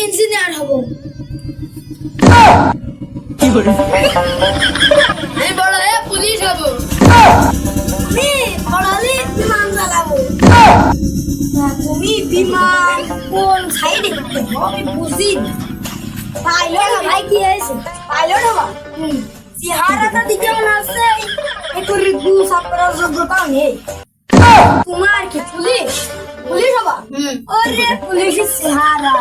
Engineer হব। আমি বড় হয়ে পুলিশ হব। আমি বড় হলে বিমান চালাবো। তুমি বিমান কোন সাইডে আমি বুঝি পাইলট ভাই কি হয়েছে পাইলট হবা চেহারাটা দিকে মনে হচ্ছে একটু রিগু সাপড়ার যোগ্যতা নেই। তোমার কি পুলিশ পুলিশ হবা? ওরে পুলিশের চেহারা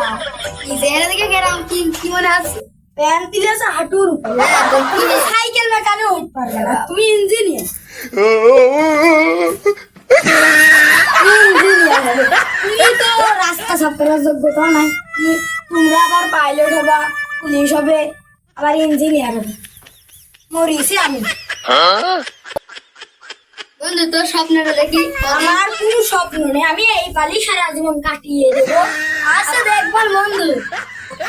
এই চেহারা দেখে গেলাম কি কি মনে আছে প্যান্ট দিলে আছে হাঁটুর উপর। তুমি সাইকেল মেকানে উঠতে পারবে না, তুমি ইঞ্জিনিয়ার। তুমি তো রাস্তা সাফ করার যোগ্যতা নাই, তোমরা আবার পাইলট হবা, পুলিশ হবে, আবার ইঞ্জিনিয়ার হবে। মরিছি আমি। বন্ধু তোর স্বপ্নটা দেখি। আমার কোনো স্বপ্ন নেই, আমি এই পালি সারা জীবন কাটিয়ে দেবো। আচ্ছা দেখবার বন্ধু,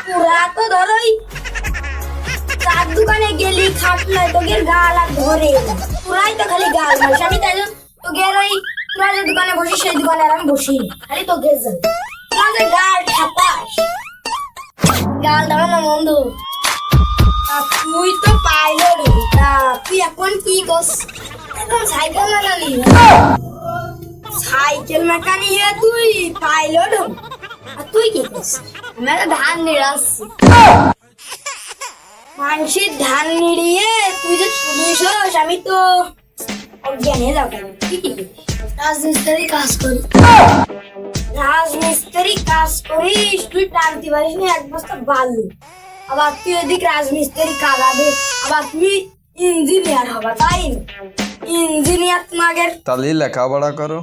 পুরা তো ধরোই চার দোকানে গেলি খাটলে তোকে গাল আর ধরে পুরাই তো খালি গাল মারিস। আমি তাই তোকে ওই তোরা যে দোকানে বসি সেই দোকানে আর আমি বসি খালি তো গেছ যাবে গাল খাতাস গাল ধরো না বন্ধু। তুই তো পাইলট হবি, তুই এখন কি করস? এখন সাইকেল মেকানি। সাইকেল মেকানি হয়ে তুই পাইলট হবি, আর তুই কি করস? আমি তো ধান নিয়ে আসছি। মানুষের ধান নিড়িয়ে তুই যে পুলিশ হোস, আমি তো অজ্ঞান হয়ে যাবো। রাজমিস্ত্রি কাজ করি। রাজমিস্ত্রি কাজ করিস, তুই টানতে পারিস না এক বস্তা বালু, আবার তুই এদিক রাজমিস্ত্রি কাঁদাবে, আবার তুই ইঞ্জিনিয়ার হবা, তাই না? ইঞ্জিনিয়ার তোমাকে তাহলে লেখাপড়া করো।